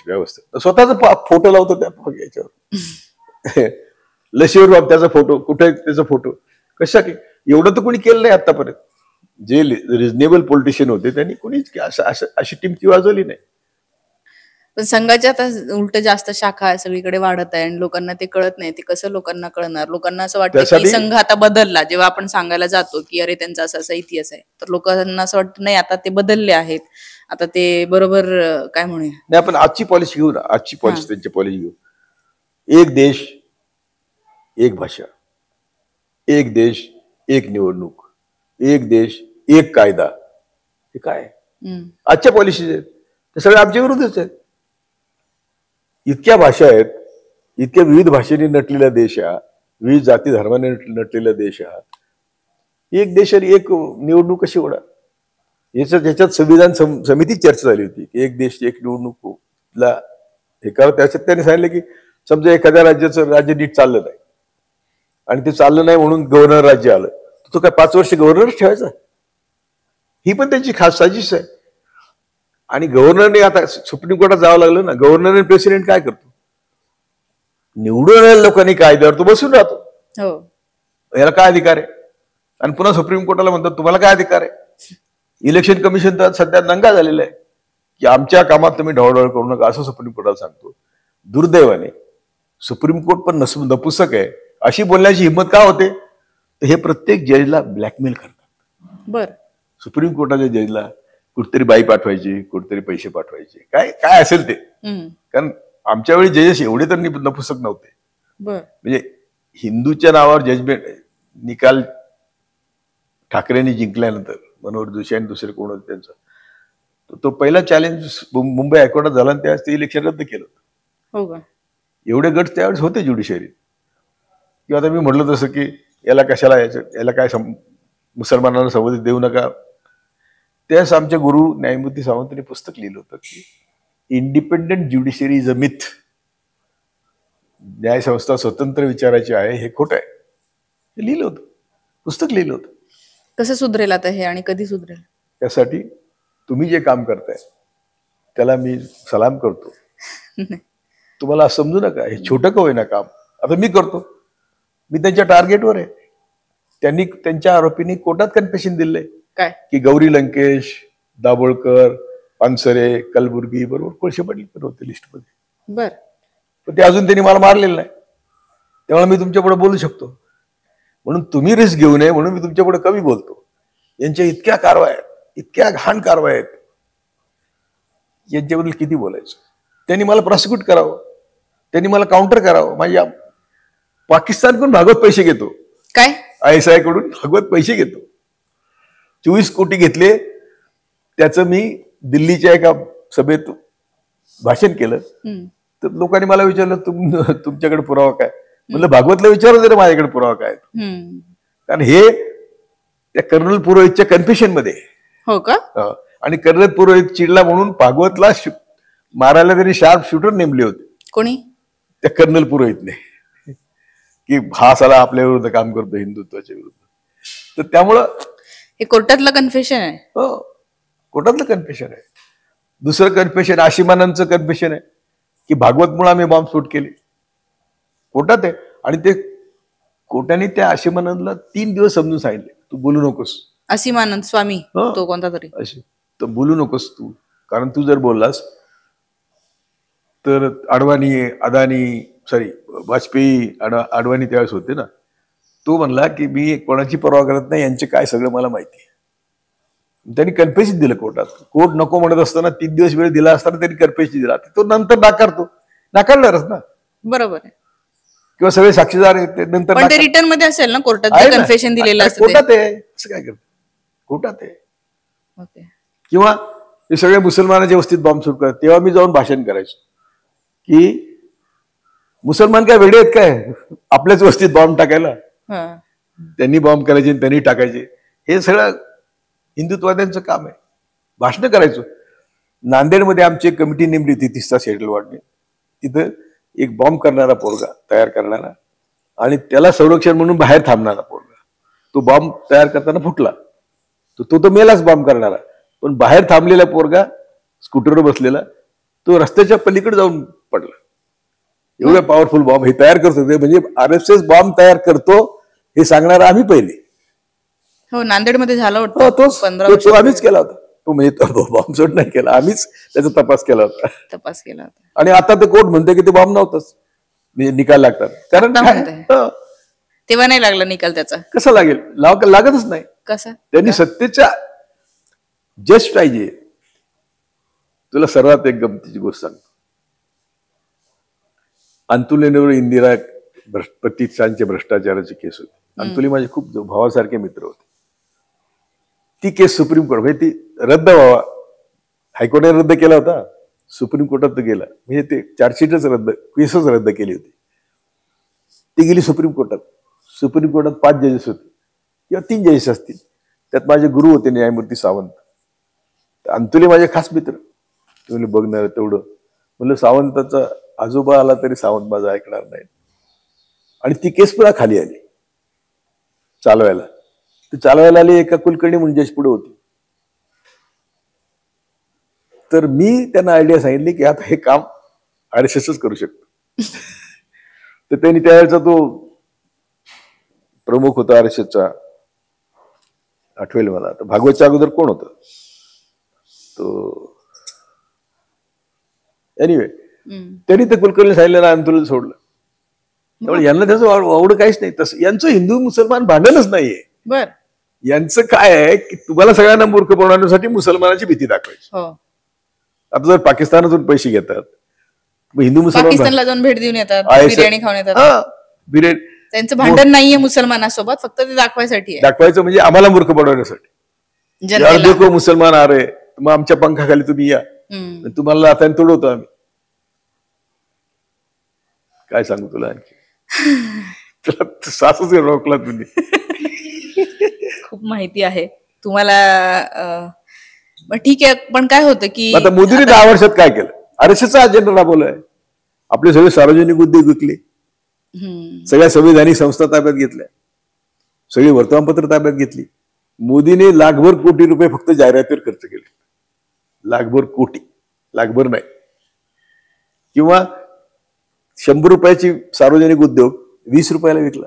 व्यवस्थेत. स्वतःचा फोटो लावतो त्या याच्यावर, लशीवर त्याचा फोटो, कुठे त्याचा फोटो, कशा एवढं तर कोणी केलं नाही आतापर्यंत. जे रिझनेबल पॉलिटिशियन होते त्यांनी कोणीच अशी टिमकी वाजवली नाही. पण संघाच्या आता उलट जास्त शाखा सगळीकडे वाढत आहे आणि लोकांना ते कळत नाही. ते कसं लोकांना कळणार? लोकांना असं वाटतं की संघ आता बदलला. जेव्हा आपण सांगायला जातो की अरे त्यांचा असा इतिहास आहे, तर लोकांना असं वाटतं नाही आता ते बदलले आहेत, आता ते बरोबर काय म्हणूया. नाही, आपण आजची पॉलिसी घेऊ ना. आजची पॉलिसी, त्यांची पॉलिसी घेऊ. एक देश एक भाषा, एक देश एक निवडणूक, एक देश एक कायदा. हे काय आजच्या पॉलिसीज आहेत? ते सगळे आमच्या विरुद्धच आहेत. इतक्या भाषा आहेत, इतक्या विविध भाषेने नटलेला देश हा, विविध जाती धर्माने नटलेला देश हा, एक देश आणि एक निवडणूक कशी होणार? याच्यात संविधान समिती चर्चा झाली होती की एक देश एक निवडणूकला हे करा. त्याच्यात त्यांनी सांगितलं की समजा एखाद्या राज्याचं राज्य नीट चाललं नाही आणि ते चाललं नाही म्हणून गव्हर्नर राज्य आलं, तो काय 5 वर्ष गव्हर्नरच ठेवायचा? ही पण त्यांची खास साजिश आहे. आणि गव्हर्नरने आता सुप्रीम कोर्टात जावं लागलं ना. गव्हर्नर आणि प्रेसिडेंट काय करतो? निवडून आलेल्या लोकांनी कायद्यावर तो बसून राहतो. हो, याला काय अधिकार आहे? आणि पुन्हा सुप्रीम कोर्टाला म्हणतात तुम्हाला काय अधिकार आहे? इलेक्शन कमिशन तर सध्या दंगा झालेला आहे की आमच्या कामात तुम्ही ढवळढवळ करू नका, असं सुप्रीम कोर्टाला सांगतो. दुर्दैवाने सुप्रीम कोर्ट पण नपुसक आहे. अशी बोलण्याची हिंमत का होते? तर हे प्रत्येक जजला ब्लॅकमेल करतात. बर, सुप्रीम कोर्टाच्या जजला कुठतरी बाई पाठवायची, कुठतरी पैसे पाठवायचे, काय काय असेल ते. कारण आमच्या वेळी जजेस एवढे तर नपुसक नव्हते. बर, म्हणजे हिंदूच्या नावावर जजमेंट निकाल ठाकरेंनी जिंकल्यानंतर मनोहर जोशी आणि दुसरे कोण होते त्यांचा तो पहिला चॅलेंज मुंबई हायकोर्टात झाला आणि त्यावेळेस ते इलेक्शन रद्द केलं होतं. हो का? एवढे गट त्यावेळेस होते ज्युडिशरीत. किंवा आता मी म्हटलं तसं की याला कशाला याला काय मुसलमानांना संबंधित देऊ नका. त्यावेळेस आमच्या गुरु न्यायमूर्ती सावंतांनी पुस्तक लिहिलं होतं की independent judiciary is a myth. न्यायसंस्था स्वतंत्र विचाराची आहे हे खोटं आहे. हे लिहिलं होतं, पुस्तक लिहिलं होतं. कसं सुधरेल आता हे आणि कधी सुधरेल? त्यासाठी तुम्ही जे काम करताय त्याला मी सलाम करतो. तुम्हाला समजू नका हे छोटं का होईना काम आता मी करतो. मी त्यांच्या टार्गेटवर आहे. त्यांनी त्यांच्या आरोपींनी कोर्टात कन्फेशन दिलंय काय की गौरी लंकेश, दाभोळकर, पानसरे, कलबुर्गी बरोबर कोळशे पाटील पण होते लिस्टमध्ये. बर, पण ते अजून त्यांनी मला मारलेलं नाही. त्यामुळे मी तुमच्या पुढे बोलू शकतो. म्हणून तुम्ही रिस्क घेऊ नये म्हणून मी तुमच्या पुढे कमी बोलतो. यांच्या इतक्या कारवाया आहेत, इतक्या घाण कारवाया आहेत, यांच्याबद्दल किती बोलायचं. त्यांनी मला प्रॉसिक्यूट करावं, त्यांनी मला काउंटर करावं. माझ्या पाकिस्तानकडून भागवत पैसे घेतो. काय? ISI कडून भागवत पैसे घेतो. 24 कोटी घेतले. त्याचं मी दिल्लीच्या एका सभेत भाषण केलं. तर लोकांनी मला विचारलं तुमच्याकडे पुरावा काय? म्हणलं भागवतला विचारू दे माझ्याकडे पुरावा काय. कारण हे त्या कर्नल पुरोहितच्या कन्फेशन मध्ये. हो का? आणि कर्नल पुरोहित चिडला म्हणून भागवतला मारायला त्यांनी शार्प शूटर नेमले होते. कोणी? त्या कर्नल पुरोहितने की हा साला आपल्या विरुद्ध काम करतो हिंदुत्वाच्या विरुद्ध. तर त्यामुळं हे कोर्टातलं कन्फेशन आहे. हो, कोर्टातलं कन्फेशन आहे. दुसरं कन्फेशन आशिमानंदचं कन्फेशन आहे की भागवतमुळे आम्ही बॉम्बस्फोट केले. कोर्टात आहे. आणि ते कोर्टाने त्या आशिमानंदला 3 दिवस समजून सांगितले तू बोलू नकोस. असीमानंद स्वामी तो कोणता तरी अशी तर बोलू नकोस तू. कारण तू जर बोललास तर वाजपेयी अडवाणी त्यावेळेस होते ना. तो म्हणला की मी कोणाची पर्वा करत नाही, यांचे काय सगळं मला माहिती आहे. त्यांनी कन्फेशन दिलं कोर्टात. कोर्ट नको म्हणत असताना 3 दिवस वेळ दिला असताना त्यांनी कन्फेशन दिला. तो नंतर नाकारणारच ना. बरोबर आहे. किंवा सगळे साक्षीदार नंतर पण ते रिटर्न मध्ये असेल ना कोर्टात कन्फेशन दिलेलं असतं. कोर्टात आहे असं काय करत कोर्टात आहे. किंवा हे सगळे मुसलमानाच्या वस्तीत बॉम्ब सुरू करत तेव्हा मी जाऊन भाषण करायचो की मुसलमान काय वेडे आहेत काय आपल्याच वस्तीत बॉम्ब टाकायला. त्यांनी बॉम्ब करायचे त्यांनी टाकायचे. हे सगळं हिंदुत्ववाद्यांचं काम आहे. भाषण करायचो. नांदेडमध्ये आमची एक कमिटी नेमली होती 30चा शेड्यूल वाढणे. तिथं एक बॉम्ब करणारा पोरगा तयार करणारा आणि त्याला संरक्षण म्हणून बाहेर थांबणारा पोरगा. तो बॉम्ब तयार करताना फुटला. तो तर मेलाच बॉम्ब करणारा. पण बाहेर थांबलेला पोरगा स्कूटरवर बसलेला तो रस्त्याच्या पलीकडे जाऊन पडला. एवढा पॉवरफुल बॉम्ब हे तयार करत होते. म्हणजे RSS बॉम्ब तयार करतो हे सांगणारा आम्ही पहिले. हो, नांदेडमध्ये झाला होता. तो आम्हीच केला होता. तो म्हणजे बॉम्बस्फोट नाही केला, आम्हीच त्याचा तपास केला होता. आणि आता ते कोर्ट म्हणते की ते बॉम्ब नव्हताच. निकाल लागतात. कारण तेव्हा नाही लागला निकाल त्याचा. कसा लागेल? लागतच नाही. कसा? त्यांनी सत्तेच्या जस्ट पाहिजे. तुला सर्वात एक गमतीची गोष्ट सांगतो. अंतुलीवर इंदिरा प्रतिष्ठानचे भ्रष्टाचाराची केस होती. अंतुली माझे खूप भावासारखे मित्र होते. ती केस सुप्रीम कोर्ट म्हणजे ती रद्द व्हावा. हायकोर्टाने रद्द केला होता, सुप्रीम कोर्टात तर गेला. म्हणजे ते चार्जशीटच केसच रद्द केली होती. ती गेली सुप्रीम कोर्टात. सुप्रीम कोर्टात 5 जजेस होते. किंवा 3 जजेस असतील. त्यात माझे गुरु होते न्यायमूर्ती सावंत. अंतुले माझे खास मित्र. ते म्हणले बघणार तेवढं. म्हणलं सावंताचा आजोबा आला तरी सावंत माझा ऐकणार नाही. आणि ती केस पुन्हा खाली आली चालवायला. ती चालवायला आली एका कुलकर्णी म्हणून जज पुढे होती. तर मी त्यांना आयडिया सांगितली की आता हे काम RSSच करू शकतो. तर त्यांनी त्यावेळेचा तो प्रमुख होता RSSचा, आठवेल मला. तर भागवतच्या अगोदर कोण होतं तो, एनिवे त्यांनी ते कुलकर्णी सांगितलं आंदोलन सोडलं. त्यामुळे यांना त्याचं आवड काहीच नाही. तसं यांचं हिंदू मुसलमान भांडणच नाहीये. बर, यांचं काय आहे की तुम्हाला सगळ्यांना मूर्ख बनवण्यासाठी मुसलमानाची भीती दाखवायची. आता जर पाकिस्तानातून पैसे घेतात, हिंदू मुसलमान पाकिस्तानला जाऊन भेट देऊन येतात, बिर्याणी खाऊन येतात. बिर्याणी, त्यांचं भांडण नाहीये मुसलमानासोबत, फक्त ते दाखवायसाठी आहे. दाखवायचं म्हणजे आम्हाला मूर्ख बनवण्यासाठी. देखो मुसलमान आ रे, मग आमच्या पंखाखाली तुम्ही या, तुम्हाला आता तोडवतो आम्ही. काय सांगू तुला आणखी. तुला सासच रोखला तुम्ही. खूप माहिती आहे तुम्हाला. ठीक आहे, पण काय होतं की आता मोदीने 10 वर्षात काय केलं? RSSचा अजेंडा राबवलाय. आपले सगळे सार्वजनिक उद्योग विकले, सगळ्या संविधानिक संस्था ताब्यात घेतल्या, सगळी वर्तमानपत्र ताब्यात घेतली. मोदीने लाखभर कोटी रुपये फक्त जाहिरातीवर खर्च केले. लाखभर कोटी, लाखभर नाही. किंवा 100 रुपयाची सार्वजनिक उद्योग 20 रुपयाला विकला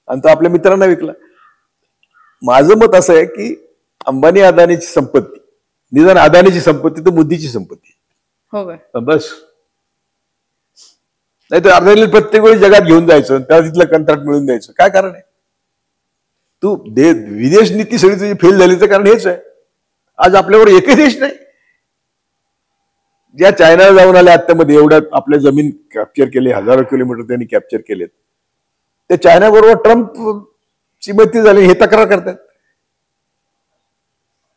आणि तो आपल्या मित्रांना विकला. माझं मत असं आहे की अंबानी अदानीची संपत्ती, निदान अदानीची संपत्ती तर मोदीची संपत्ती. हो का? बस. नाही तर अदानीला प्रत्येक वेळी जगात घेऊन जायचं, त्याला तिथलं कंत्राट मिळून द्यायचं. काय कारण आहे? तू विदेश नीती सगळी तुझी फेल झाली तर कारण हेच आहे. आज आपल्यावर एकही देश नाही. ज्या चायनाला जाऊन आल्या आत्तामध्ये, एवढ्या आपल्या जमीन कॅप्चर केले, हजारो किलोमीटर त्यांनी कॅप्चर केलेत, त्या चायना बरोबर ट्रम्पची मैत्री झाली हे तक्रार करतात.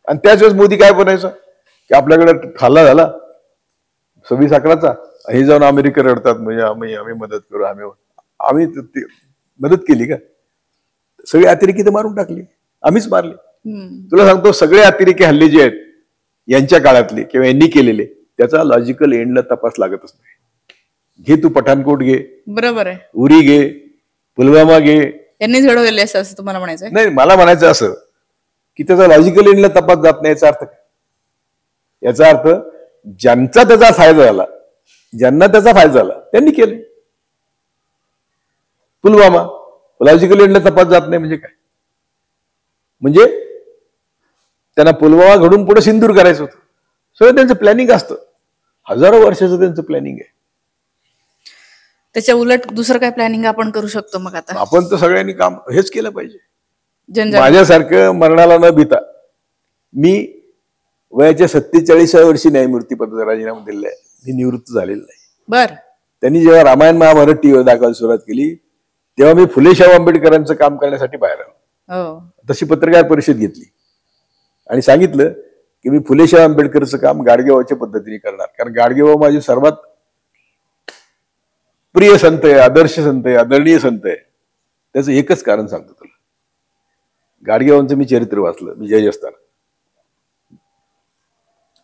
आणि त्याच वेळेस मोदी काय बनायचं की आपल्याकडे हल्ला झाला 26/11चा, हे जाऊन अमेरिका रडतात म्हणजे आम्ही मदत करू. आम्ही मदत केली का? सगळी अतिरेकी तर मारून टाकली, आम्हीच मारली. तुला सांगतो, सगळे अतिरेकी हल्ले जे आहेत यांच्या काळातले किंवा यांनी केलेले, त्याचा लॉजिकल एंडला तपास लागतच नाही. घे तू पठाणकोट घे, बरोबर आहे, उरी घे, पुलवामा घे, यांनीच घडवलेले असं तुम्हाला म्हणायचं नाही. मला म्हणायचं असं की त्याचा लॉजिकल एंडला तपास जात नाही. याचा अर्थ काय? याचा अर्थ ज्यांचा त्याचा फायदा झाला, ज्यांना त्याचा फायदा झाला त्यांनी केले. पुलवामा लॉजिकल एंडला तपास जात नाही म्हणजे काय? म्हणजे त्यांना पुलवामा घडून पुढे सिंदूर करायचं होतं. सगळं त्यांचं प्लॅनिंग असतं, हजारो वर्षाचं त्यांचं प्लॅनिंग आहे. त्याच्या उलट दुसरं काय प्लॅनिंग आपण करू शकतो? मग आता आपण तर सगळ्यांनी काम हेच केलं पाहिजे. माझ्यासारखं मरणाला न भीता, मी वयाच्या 47व्या वर्षी न्यायमूर्ती पदाचा राजीनामा दिलेला आहे. मी निवृत्त झालेला नाही. बर. त्यांनी जेव्हा रामायण महाभारत टीव्हीवर दाखवायला सुरुवात केली तेव्हा मी फुले शाहू आंबेडकरांचं काम करण्यासाठी बाहेर आलो. तशी पत्रकार परिषद घेतली आणि सांगितलं की मी फुले शाहू आंबेडकरचं काम गाडगेबाबाच्या पद्धतीने करणार. कारण गाडगेबाबा माझे सर्वात प्रिय संत आहे, आदर्श संत आहे, आदरणीय संत आहे. त्याचं एकच कारण सांगतो तुला. गाडगेबाबांचं मी चरित्र वाचलं मी जज असताना.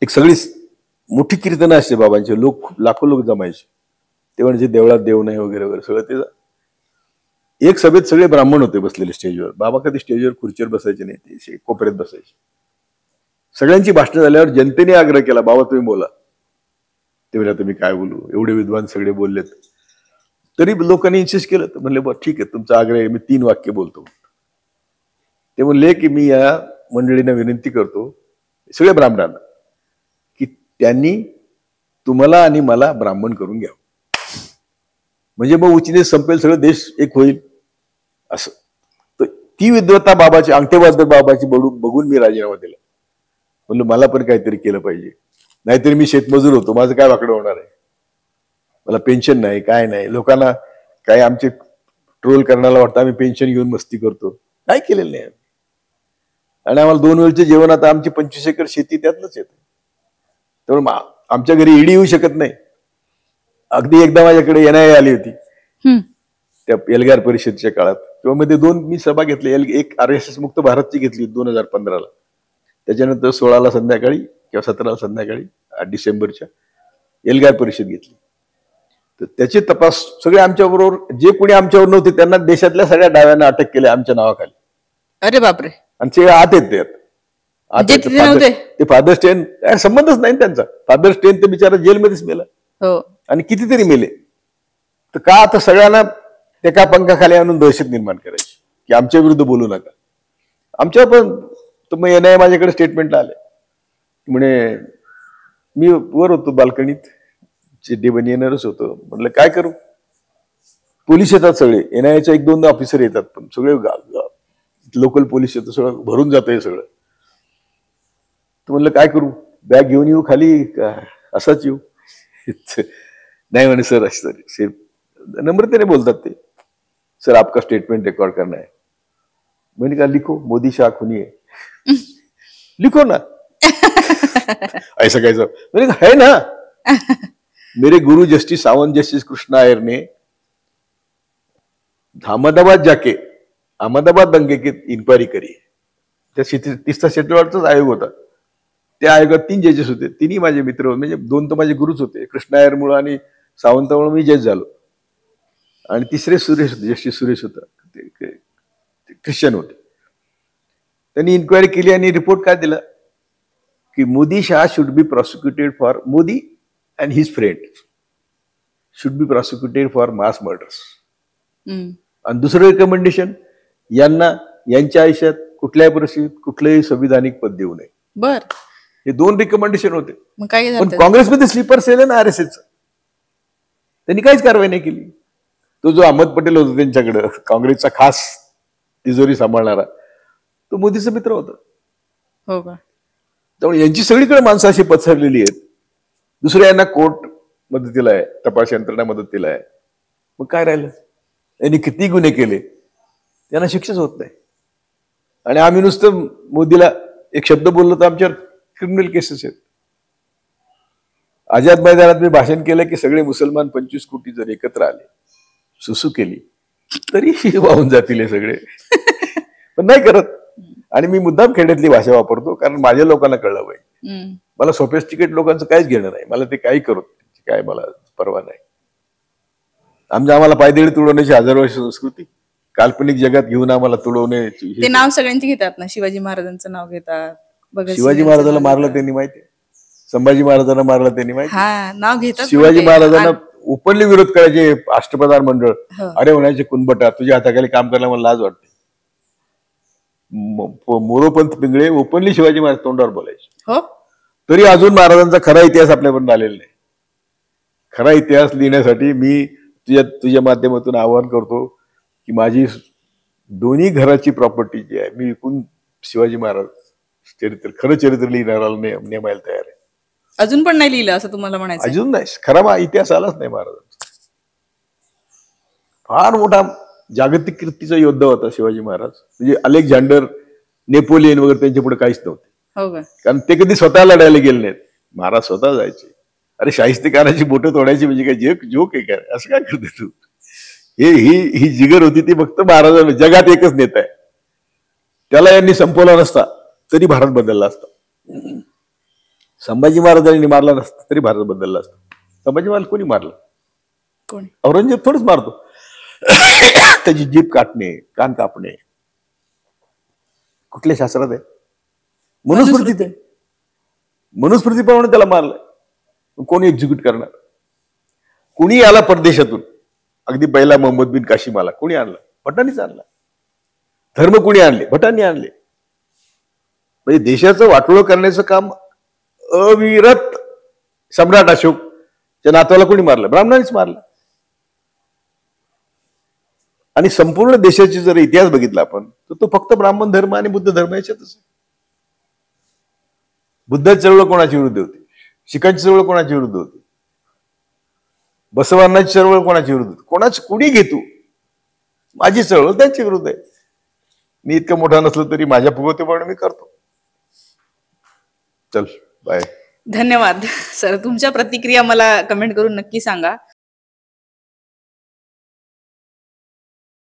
एक सगळी मोठी कीर्तनं असते बाबांचे, लोक लाखो लोक जमायचे. ते म्हणजे देवळात देव नाही वगैरे वगैरे सगळं. ते एक सभेत सगळे ब्राह्मण होते बसलेले स्टेजवर. बाबा कधी स्टेजवर खुर्चीवर बसायचे नाही, ते कोपऱ्यात बसायचे. सगळ्यांची भाषण झाल्यावर जनतेने आग्रह केला, बाबा तुम्ही बोला. ते म्हणजे आता मी काय बोलू, एवढे विद्वान सगळे बोललेत. तरी लोकांनी इन्सिस्ट केलं. तर म्हणले बरं ठीक आहे, तुमचा आग्रह आहे, मी 3 वाक्य बोलतो. ते म्हणले की मी या मंडळींना विनंती करतो, सगळ्या ब्राह्मणांना, की त्यांनी तुम्हाला आणि मला ब्राह्मण करून घ्यावं, म्हणजे मग उचिने संपेल, सगळं देश एक होईल. असं तर ती विद्वत्ता बाबाची, अंगठेबाज बाबाची बघून मी राजीनामा दिला. म्हणलं मला पण काहीतरी केलं पाहिजे, नाहीतरी मी शेतमजूर होतो, माझं काय वाकडं होणार आहे. मला पेन्शन नाही, काय नाही. लोकांना काय आमचे ट्रोल करण्याला वाटतं आम्ही पेन्शन घेऊन मस्ती करतो. काय केलेलं नाही. आणि आम्हाला 2 वेळचे जेवण, आता आमची 25 एकर शेती त्यातलंच येतं. त्यामुळे आमच्या घरी ईडी येऊ शकत नाही. अगदी एकदा माझ्याकडे NIA आली होती त्या एल्गार परिषदेच्या काळात. किंवा मध्ये 2 मी सभा घेतल्या. एक RSS मुक्त भारतची घेतली 2015ला, त्याच्यानंतर 16ला संध्याकाळी किंवा 17ला संध्याकाळी डिसेंबरच्या एल्गार परिषद घेतली. तर त्याचे तपास सगळे आमच्याबरोबर, जे कोणी आमच्यावर नव्हते त्यांना देशातल्या सगळ्या डाव्यांना अटक केली आमच्या नावाखाली. अरे बापरे. आणि ते आत येत ते फादर स्टेन, काय संबंधच नाही त्यांचा. फादर स्टेन ते बिचारा जेलमध्येच मेला. आणि कितीतरी मेले. तर का आता सगळ्यांना एका पंखाखाली आणून दहशत निर्माण करायची की आमच्या विरुद्ध बोलू नका. आमच्या पण मग NIA माझ्याकडे स्टेटमेंटला आले, म्हणे मी वर होतो बाल्कनीत, डेबन येणारच होतो. म्हटलं काय करू, पोलीस येतात सगळे, NIAचे 1-2 ऑफिसर येतात, पण सगळे लोकल पोलीस येतात, सगळं भरून जातं हे सगळं. तर म्हणलं काय करू, बॅग घेऊन येऊ खाली का असाच येऊ. नाही म्हणे सर, सर नम्रतेने बोलतात ते, सर आपका स्टेटमेंट रिकॉर्ड करना है. मैंने कहा लिखो, मोदी शाह खूनी है. लिखो ना. ऐसा कैसा, मैंने कहा है ना. मेरे गुरु जस्टिस सावंत, जस्टिस कृष्णा अय्यर ने अहमदाबाद दंगे की इंक्वायरी करी. त्या तिसरा शेटरवाडचाच आयोग होता. त्या आयोगात 3 जजेस होते. 3ही माझे मित्र, म्हणजे 2 तर माझे गुरुच होते. कृष्णा अय्यरमुळे आणि सावंतामुळे मी जज झालो. आणि तिसरे सुरेश होते, जस्टिस सुरेश होता, ते ख्रिश्चन होते. त्यांनी इन्क्वायरी केली आणि रिपोर्ट काय दिला की Modi Shah should be prosecuted for, Modi and his friend should be prosecuted for mass murders. आणि दुसरं रिकमेंडेशन, यांच्या आयुष्यात कुठल्याही परिस्थितीत कुठलंही संविधानिक पद देऊ नये. बर, हे 2 रिकमेंडेशन होते. पण काँग्रेसमध्ये स्लीपर सेल आहे ना RSSचं, त्यांनी काहीच कारवाई नाही केली. तो जो अहमद पटेल होता त्यांच्याकडे, काँग्रेसचा खास तिजोरी सांभाळणारा, तो मोदीचा मित्र होता. हो का. त्यामुळे यांची सगळीकडे माणसं अशी पसरलेली आहेत. दुसऱ्या यांना कोर्ट मदतीला आहे, तपास यंत्रणा मदतीला आहे. मग काय राहिलं, यांनी किती गुन्हे केले त्यांना शिक्षाच होत नाही. आणि आम्ही नुसतं मोदीला एक शब्द बोललो तर आमच्यावर क्रिमिनल केसेस आहेत. आझाद मैदानात मी भाषण केलं की सगळे मुसलमान 25 कोटी जर एकत्र आले, सुसू केली, तरी वाहून जातील हे सगळे. पण नाही करत. आणि मी मुद्दाम खेड्यातली भाषा वापरतो कारण माझ्या लोकांना कळलं पाहिजे. मला सोफिस्टिकेट लोकांचं काहीच घेणं नाही. मला ते काही करत काय मला परवा नाही. आम्हाला पायदळी तुडवण्याची हजारो वर्ष संस्कृती, काल्पनिक जगात घेऊन आम्हाला तुडवणे. ते नाव सगळ्यांची घेतात ना, शिवाजी महाराजांचं नाव घेतात. शिवाजी महाराजांना मारलं त्यांनी माहिती, संभाजी महाराजांना मारलं त्यांनी माहिती, नाव घेतात. शिवाजी महाराजांना ओपनली विरोध करायचे अष्टप्रधान मंडळ. अरे म्हणायचे कुणबटा, तुझ्या हाताखाली काम करायला मला लाज वाटते. मोरोपंत पिंगळे ओपनली शिवाजी महाराज तोंडावर बोलायचे. तरी अजून महाराजांचा खरा इतिहास आपल्यापर्यंत आलेला नाही. खरा इतिहास लिहिण्यासाठी मी तुझ्या माध्यमातून आवाहन करतो की माझी दोन्ही घराची प्रॉपर्टी जी आहे मी विकून शिवाजी महाराज खरं चरित्र लिहिणाऱ्याला नेमायला तयार आहे. अजून पण नाही लिहिलं असं तुम्हाला म्हणायचं? अजून नाही, खरा इतिहास आलाच नाही महाराजांचा. फार मोठा जागतिक कीर्तीचा योद्धा होता शिवाजी महाराज. म्हणजे अलेक्झांडर, नेपोलियन वगैरे त्यांच्या पुढे काहीच नव्हते. हो का. कारण ते कधी स्वतः लढायला गेले नाहीत. महाराज स्वतः जायचे. अरे शाहिस्तेखानाची बोटं तोडायची म्हणजे काय जोक आहे काय, असं काय करते तू. ही जिगर होती ती फक्त महाराजांना. जगात एकच नेता आहे, त्याला यांनी संपवला नसता तरी भारत बदलला असता. संभाजी महाराजांनी मारला नसता तरी भारत बदलला असता. संभाजी महाराज कोणी मारलं? कोणी? औरंगजेब थोडंच मारतो. त्याची जीभ काटणे, कान कापणे कुठल्या शास्त्रात आहे? मनुस्मृतीत आहे. मनुस्मृतीप्रमाणे त्याला मारलं. कोणी एक्झिक्यूट करणार? कुणी आला परदेशातून, अगदी पहिला मोहम्मद बिन काशिम आला, कोणी आणला? भटांनीच आणला. धर्म कुणी आणले? भटांनी आणले. म्हणजे देशाचं वाटोळं करण्याचं काम अविरत सम्राट अशोकच्या नातवाला कोणी मारलं? ब्राह्मणांनीच मारलं. आणि संपूर्ण देशाची जर इतिहास बघितला आपण तर तो फक्त ब्राह्मण धर्म आणि बुद्ध धर्म याच्यातच. बुद्धाची चळवळ कोणाची विरुद्ध होती? शिखांची चळवळ कोणाची विरुद्ध होती? बसवांनाची चळवळ कोणाची विरुद्ध होती? कोणाची कुणी घेतो, माझी चळवळ त्यांच्या विरुद्ध आहे. मी इतकं मोठा नसलो तरी माझ्या फुगवतेपणे मी करतो. चल बाय. धन्यवाद सर. तुमच्या प्रतिक्रिया मला कमेंट करून नक्की सांगा.